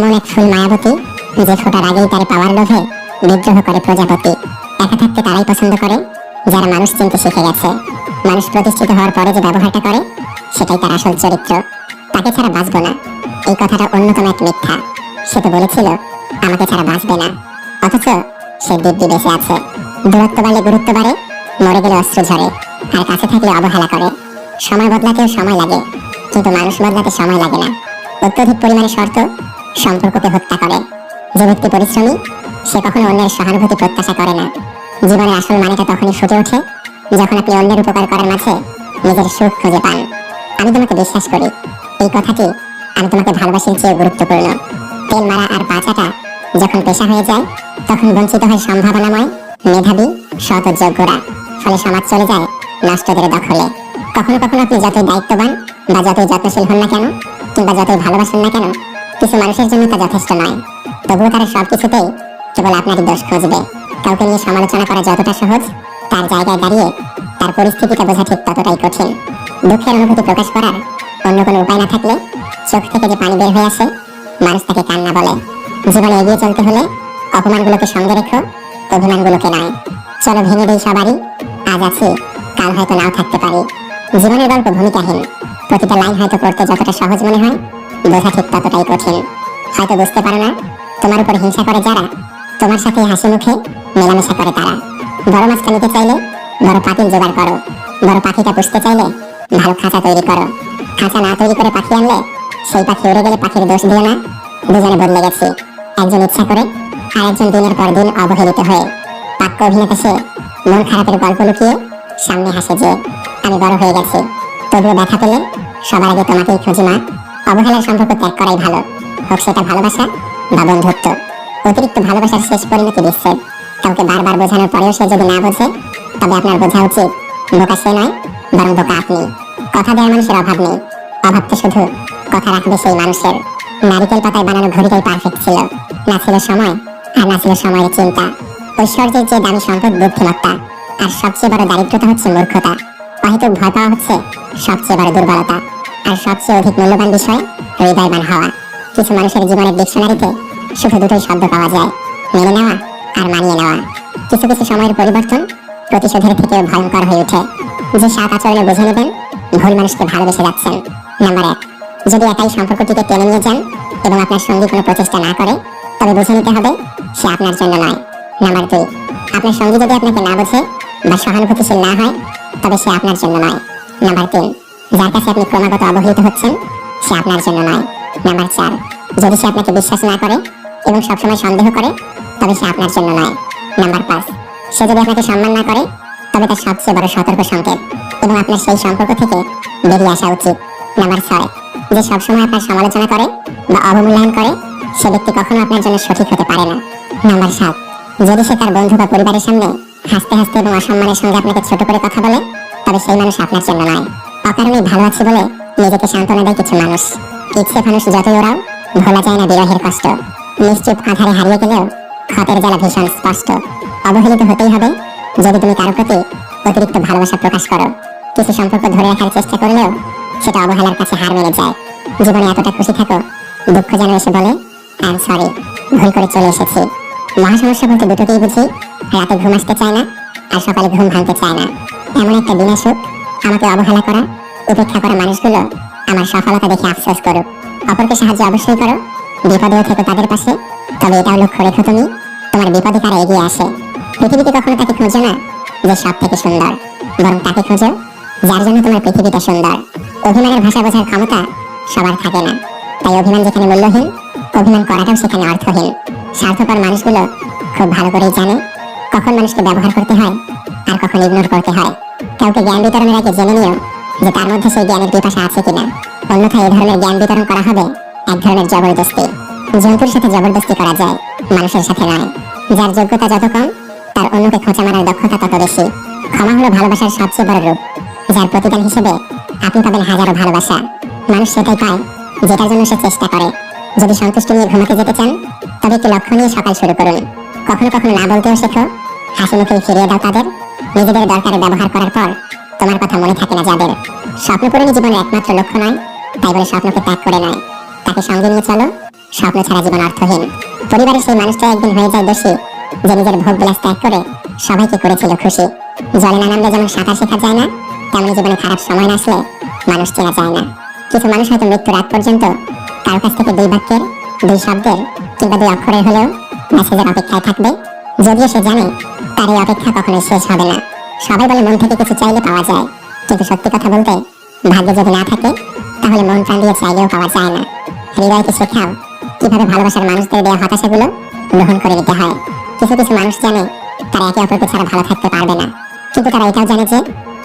এমন এক ফুল মায়াবতী যে ফোটার আগেই তার পাওয়ার লোভে বিদ্রোহ করে প্রজাপতি। একা থাকতে তারাই পছন্দ করে যারা মানুষ চিনতে শিখে গেছে। মানুষ প্রতিষ্ঠিত হওয়ার পরে যে ব্যবহারটা করে সেটাই তার আসল চরিত্র। তাকে ছাড়া বাঁচবো না, এই কথাটা অন্যতম এক মিথ্যা। সে তো বলেছিল আমাকে ছাড়া বাঁচবে না, অথচ সে দিব্যি বেঁচে আছে। দূরত্ব বাড়লে গুরুত্ব বাড়ে, মরে গেলে অস্ত্র ঝরে, আর কাছে থাকলে অবহেলা করে। সময় বদলাতেও সময় লাগে, কিন্তু মানুষ বদলাতে সময় লাগে না। অত্যধিক পরিমাণে শর্ত সম্পর্ককে হত্যা করে। যে ব্যক্তি পরিশ্রমী সে কখনো অন্যের সহানুভূতি প্রত্যাশা করে না। জীবনের আসল মানেটা তখনই ফুটে ওঠে যখন আপনি অন্যের উপকার করার মাঝে নিজের সুখ খুঁজে পান। আমি তোমাকে বিশ্বাস করি, এই কথাটি আমি তোমাকে ভালোবাসির চেয়ে গুরুত্বপূর্ণ। তেল মারা আর বাঁচাটা যখন পেশা হয়ে যায় তখন বঞ্চিত হয় সম্ভাবনাময়, মেধাবী, সৎ ও যোগ্যরা। ফলে সমাজ চলে যায় নষ্টদের দখলে। কখনো কখনো আপনি যতই দায়িত্ববান বা যতই যত্নশীল হন না কেন, কিংবা যতই ভালোবাসেন না কেন, কিছু মানুষের জন্য তা যথেষ্ট নয়। তবুও তারা সবকিছুতেই কেবল আপনারই দোষ খুঁজবে। কাউকে নিয়ে সমালোচনা করা যতটা সহজ, তার জায়গায় দাঁড়িয়ে তার পরিস্থিতিটা বোঝা ঠিক ততটাই কঠিন। দুঃখের অনুভূতি প্রকাশ করার অন্য কোনো উপায় না থাকলে চোখ থেকে যে পানি বের হয়ে আসে মানুষ তাকে কান্না বলে। জীবনে এগিয়ে চলতে হলে অপমানগুলোকে সঙ্গে রেখো, অভিমানগুলোকে নয়। চলো ভেঙে দেই সবারই, আজ আছি কাল হয়তো নাও থাকতে পারি। জীবনের গল্প ভূমিকাহীন, প্রতিটা লাইন হয়তো পড়তে যতটা সহজ মনে হয় বোঝা ঠিক ততটাই কঠিন। হয়তো বুঝতে পারো না তোমার উপর হিংসা করে যারা, তোমার সাথে হাসি মুখে মেলামেশা করে তারা। বড় মাছটা নিতে চাইলে বড় পাতিল জোগাড় করো, বড় পাখিটা পুষতে চাইলে ভালো খাঁচা তৈরি করো। খাঁচা না তৈরি করে পাখি আনলে সেই পাখি উড়ে গেলে পাখির দোষ দিও না। দুজনে বদলে গেছি, একজন ইচ্ছা করে আর একজন দিনের পর দিন অবহেলিত হয়ে। পাক্য অভিনেতা সে মন খারাপের গল্প লুকিয়ে সামনে হাসে যে আমি বড় হয়ে গেছি। তবুও ব্যথা পেলে সবার আগে তোমাকেই খুঁজি মা। অবহেলার সম্পর্ক ত্যাগ করাই ভালো, হোক সেটা ভালোবাসা বা বন্ধুত্ব। অতিরিক্ত ভালোবাসার শেষ পরিণতি বিচ্ছেদ। কাউকে বারবার বোঝানোর পরেও সে যদি না বোঝে, তবে আপনার বোঝা উচিত বোকা সে নয়, বরং বোকা আপনি। কথা দেওয়ার মানুষের অভাব নেই, অভাব তো শুধু কথা রাখবে সেই মানুষের। নারিকেল পাতায় বানানো ঘড়িটাই পারফেক্ট ছিল, না ছিল সময় আর না ছিল সময়ের চিন্তা। ঐশ্বর্যের যে দামি সম্পদ বুদ্ধিমত্তা, আর সবচেয়ে বড় দারিদ্রতা হচ্ছে মূর্খতা। অহেতুক ভয় পাওয়া হচ্ছে সবচেয়ে বড় দুর্বলতা, আর সবচেয়ে অধিক মূল্যবান বিষয় হৃদয়বান হওয়া। কিছু মানুষের জীবনের ডিকশনারিতে শুধু দুটোই শব্দ পাওয়া যায়, মেনে নেওয়া আর মানিয়ে নেওয়া। কিছু কিছু সময়ের পরিবর্তন প্রতিশোধের থেকেও ভয়ঙ্কর হয়ে ওঠে। যে সাত আচরণে বুঝে নেবেন ভুল মানুষকে ভালোবেসে যাচ্ছেন। নাম্বার 1, যদি একাই সম্পর্কটিকে টেনে নিয়ে যান এবং আপনার সঙ্গী কোনো প্রচেষ্টা না করে, তবে বুঝে নিতে হবে সে আপনার জন্য নয়। নাম্বার 2, আপনার সঙ্গী যদি আপনাকে না বোঝে বা সহানুভূতিশীল না হয়, তবে সে আপনার জন্য নয়। নাম্বার 3, যার কাছে আপনি ক্রমাগত অবহেলিত হচ্ছেন সে আপনার জন্য নয়। নাম্বার 4, যদি সে আপনাকে বিশ্বাস না করে এবং সবসময় সন্দেহ করে, তবে সে আপনার জন্য নয়। নাম্বার 5, সে যদি আপনাকে সম্মান না করে, তবে তার সবচেয়ে বড় সতর্ক সংকেত এবং আপনার সেই সম্পর্ক থেকে বেরিয়ে আসা উচিত। নাম্বার 6, যে সবসময় আপনার সমালোচনা করে বা অবমূল্যায়ন করে, সে ব্যক্তি কখনো আপনার জন্য সঠিক হতে পারে না। নাম্বার 7, যদি সে তার বন্ধু বা পরিবারের সামনে হাসতে হাসতে এবং অসম্মানের সঙ্গে আপনাকে ছোট করে কথা বলে, তবে সেই মানুষ আপনার জন্য নয়। অকারণেই ভালো আছে বলে নিজেকে সান্ত্বনা দেয় কিছু মানুষ। ইচ্ছে মানুষ যতই ওরাও, ভোলা যায় না বিরহের কষ্ট। নিশ্চুপ আধারে হারিয়ে গেলেও ক্ষতের জ্বালা ভীষণ স্পষ্ট। অবহেলিত হতেই হবে যদি তুমি কারো প্রতি অতিরিক্ত ভালোবাসা প্রকাশ করো। কিছু সম্পর্ক ধরে রাখার চেষ্টা করলেও সেটা অবহেলার কাছে হার মেনে যায়। জীবনে এতটা খুশি থাকো, দুঃখ যেন এসে বলে আই এম সরি, ভুল করে চলে এসেছি। মহাসমস্যা বলতে দুটোকেই বুঝি, রাতে ঘুম আসতে চায় না আর সকালে ঘুম ভাঙতে চায় না। এমন একটা দিনে সুখ আমাকে অবহেলা করা, উপেক্ষা করা মানুষগুলো আমার সফলতা দেখে আফসোস করুক। অপরকে সাহায্য অবশ্যই করো, বিপদেও থেকো তাদের পাশে, তবে এটাও লক্ষ্য রেখো তুমি তোমার বিপদে কারা এগিয়ে আসে। পৃথিবীতে কখনো তাকে খুঁজো না যে সব থেকে সুন্দর, বরং তাকে খুঁজো যার জন্য তোমার পৃথিবীটা সুন্দর। অভিমানের ভাষা বোঝার ক্ষমতা সবার থাকে না, তাই অভিমান যেখানে মূল্যহীন, অভিমান করাটাও সেখানে অর্থহীন। স্বার্থপর মানুষগুলো খুব ভালো করেই জানে কখন মানুষকে ব্যবহার করতে হয় আর কখন ইগনোর করতে হয়। কাউকে জ্ঞান বিতরণের আগে জেনে নিও যে তার মধ্যে সেই জ্ঞানের পিপাসা আছে কিনা, অন্যথায় এই ধরনের জ্ঞান বিতরণ করা হবে এক ধরনের জবরদস্তি। জন্তুর সাথে জবরদস্তি করা যায়, মানুষের সাথে নয়। যার যোগ্যতা যত কম, তার অন্যকে খোঁচা মারার দক্ষতা তত বেশি। ক্ষমা হলো ভালোবাসার সবচেয়ে বড় রূপ, যার প্রতিদান হিসেবে আপনি পাবেন হাজারো ভালোবাসা। মানুষ সেটাই পায় যেটার জন্য সে চেষ্টা করে। যদি সন্তুষ্টি নিয়ে ঘুমাতে যেতে চান, তবে একটি লক্ষ্য নিয়ে সকাল শুরু করুন। কখনো কখনো না বলতেও শেখো, হাসি মুখে ফিরিয়ে দাও তাদের। নিজেদের দরকারে ব্যবহার করার পর তোমার কথা মনে থাকে না যাদের। স্বপ্ন পূরণই জীবনের একমাত্র লক্ষ্য নয়, তাই বলে স্বপ্নকে ত্যাগ করে নয়। তাকে সঙ্গে নিয়ে চলো, স্বপ্ন ছাড়া জীবন অর্থহীন। পরিবারের সেই মানুষটা একদিন হয়ে যায় দোষী, যে নিজের ভোগ বিলাস ত্যাগ করে সবাইকে করেছিল খুশি। জলে না নামলে যেমন সাঁতার শেখা যায় না, তেমনি জীবনে খারাপ সময় না আসলে মানুষ চেনা যায় না। কিছু মানুষ হয়তো মৃত্যুর আগ পর্যন্ত কারো কাছ থেকে দুই বাক্যের, দুই শব্দের কিংবা দুই অক্ষরের হলেও মেসেজের অপেক্ষায় থাকবে, যদিও সে জানে তার এই অপেক্ষা কখনোই শেষ হবে না। সবাই বলে মন থেকে কিছু চাইলে পাওয়া যায়, কিন্তু সত্যি কথা বলতে ভাগ্যে যদি না থাকে তাহলে মন প্রাণ দিয়ে চাইলেও পাওয়া যায় না। হৃদয়কে শেখাও কিভাবে ভালোবাসার মানুষদের দেওয়া হতাশাগুলো গ্রহণ করে নিতে হয়। কিছু কিছু মানুষ জানে তারা একে অপরকে ছাড়া ভালো থাকতে পারবে না, কিন্তু তারা এটাও জানে যে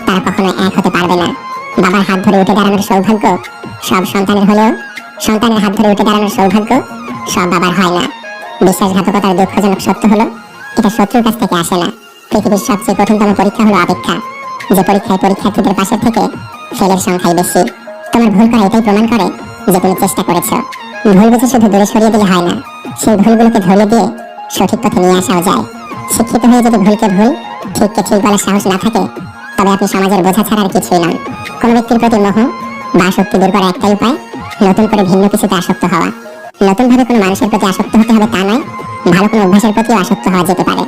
তারা কখনো এক হতে পারবে না। বাবার হাত ধরে উঠে দাঁড়ানোর সৌভাগ্য সব সন্তানের হলেও সন্তানের হাত ধরে উঠে দাঁড়ানোর সৌভাগ্য সব বাবার হয় না। বিশ্বাসঘাতকতার দুঃখজনক সত্য হলো এটা শত্রুর কাছ থেকে আসে না। পৃথিবীর সবচেয়ে কঠিনতম পরীক্ষা হলো অপেক্ষা, যে পরীক্ষায় পরীক্ষার্থীদের পাশের থেকে ফেলের সংখ্যাই বেশি। তোমার ভুল করা এটাই প্রমাণ করে যে তুমি চেষ্টা করেছ। ভুল বুঝে শুধু দূরে সরিয়ে দিলে হয় না, সেই ভুলগুলোকে ধরিয়ে দিয়ে সঠিক পথে নিয়ে আসাও যায়। শিক্ষিত হয়ে যদি ভুলকে ভুল, ঠিককে ঠিক বলার সাহস না থাকে, তবে আপনি সমাজের বোঝা ছাড়া আর কিছুই নন। কোনো ব্যক্তির প্রতি মোহ বা আসক্তি দূর করার একটাই উপায় নতুন করে ভিন্ন কিছুতে আসক্ত হওয়া। নতুনভাবে কোনো মানুষের প্রতি আসক্ত হতে হবে তা নয়, ভালো কোনো অভ্যাসের প্রতিও আসক্ত হওয়া যেতে পারে।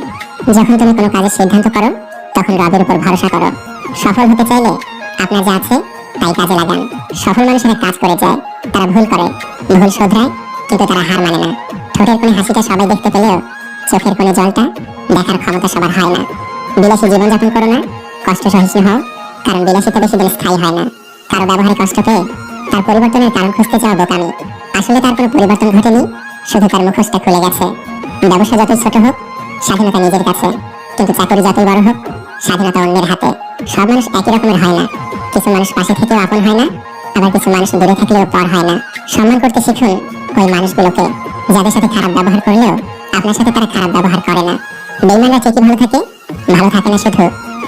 যখন তুমি কোনো কাজের সিদ্ধান্ত করো তখন রবের উপর ভরসা করো। সফল হতে চাইলে আপনার যা আছে তাই কাজে লাগান। সফল মানুষেরা কাজ করে যায়, তারা ভুল করে, ভুল শোধরায়, কিন্তু তারা হার মানে না। ঠোঁটের কোণে হাসিটা সবাই দেখতে পেলেও চোখের কোণে জলটা দেখার ক্ষমতা সবার হয় না। বিলাসী জীবনযাপন করো না, কষ্ট সহিষ্ণু হও, কারণ বিলাসিতা বেশি দিন স্থায়ী হয় না। কারো ব্যবহারে কষ্ট পেয়ে তার পরিবর্তনের কারণ খুঁজতে চাওয়া বোকামি। আসলে তার কোনো পরিবর্তন ঘটেনি, শুধু তার মুখোশটা খুলে গেছে। ব্যবসা যতই ছোট হোক, স্বাধীনতা নিজের কাছে, কিন্তু চাকরি যতই বড় হোক, স্বাধীনতা অন্যের হাতে। সব মানুষ একই রকমের হয় না, কিছু মানুষ পাশে থেকেও আপন হয় না, আবার কিছু মানুষ দূরে থাকলেও পর হয় না। সম্মান করতে শিখুন ওই মানুষগুলোকে যাদের সাথে খারাপ ব্যবহার করলেও আপনার সাথে তারা খারাপ ব্যবহার করে না। বেঈমানরা ঠিকই ভালো থাকে, ভালো থাকে না শুধু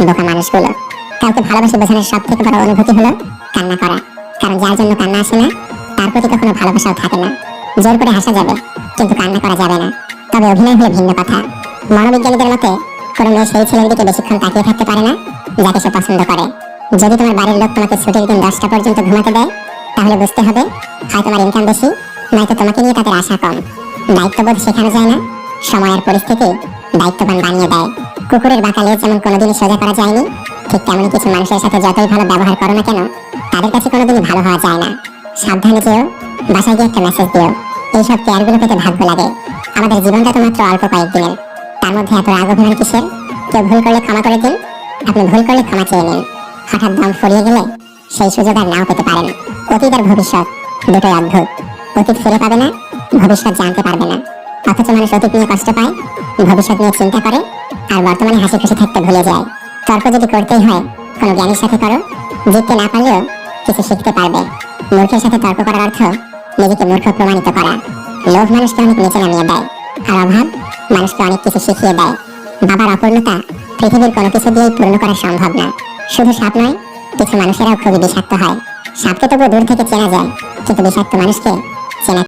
বোকা মানুষগুলো। কাউকে ভালোবাসে বোঝানোর সব থেকে বড় অনুভূতি হলো কান্না করা, কারণ যার জন্য কান্না আসে না তার প্রতি কখনো ভালোবাসাও থাকে না। জোর করে হাসা যাবে, কিন্তু কান্না করা যাবে না, তবে অভিনয় হলে ভিন্ন কথা। মনোবিজ্ঞানীদের মতে কোনো মেয়ে সেই ছেলের দিকে বেশিক্ষণ তাকিয়ে থাকতে পারে না যাকে সে পছন্দ করে। যদি তোমার বাড়ির লোক তোমাকে ছুটির দিন 10টা পর্যন্ত ঘুমাতে দেয়, তাহলে বুঝতে হবে হয় তোমার ইনকাম বেশি, নয়তো তোমাকে নিয়ে তাদের আশা কম। দায়িত্ববোধ শেখানো যায় না, সময় আর পরিস্থিতি দায়িত্ববান বানিয়ে দেয়। কুকুরের বাঁকা লেজ যেমন কোনোদিনই সোজা করা যায়নি, ঠিক তেমনি কিছু মানুষের সাথে যতই ভালো ব্যবহার করো না কেন, তাদের কাছে কোনোদিনই ভালো হওয়া যায় না। সাবধানে যেও, বাসায় গিয়ে একটা মেসেজ দিও। এইসব কেয়ারগুলো পেতে ভাগ্য লাগে। আমাদের জীবনটা তো মাত্র অল্প কয়েকদিনের, তার মধ্যে এত রাগ অভিমান কিসের? কেউ ভুল করলে ক্ষমা করে দিন, আপনি ভুল করলে ক্ষমা চেয়ে নিন। হঠাৎ দম ফুরিয়ে গেলে সেই সুযোগ আর নাও পেতে পারেন। অতীত আর ভবিষ্যৎ দুটোই অদ্ভুত। অতীত ফিরে পাবে না, ভবিষ্যৎ জানতে পারবে না। অথচ মানুষ অতীত নিয়ে কষ্ট পায়, ভবিষ্যৎ নিয়ে চিন্তা করে, আর বর্তমানে হাসি খুশি থাকতে ভুলে যায়। তর্ক যদি করতেই হয় কোনো জ্ঞানীর সাথে করো, জিততে না পারলেও কিছু শিখতে পারবে। মূর্খের সাথে তর্ক করার অর্থ নিজেকে মূর্খ প্রমাণিত করা। লোভ মানুষকে অনেক নিচে নামিয়ে দেয়, আর অভাব মানুষকে অনেক কিছু শিখিয়ে দেয়। বাবার অপূর্ণতা পৃথিবীর কোনো কিছু দিয়েই পূর্ণ করা সম্ভব না। শুধু সাপ নয়, কিছু মানুষেরাও খুবই বিষাক্ত হয়। সাপকে তবুও দূর থেকে চেনা যায়, কিন্তু বিষাক্ত মানুষকে চেনা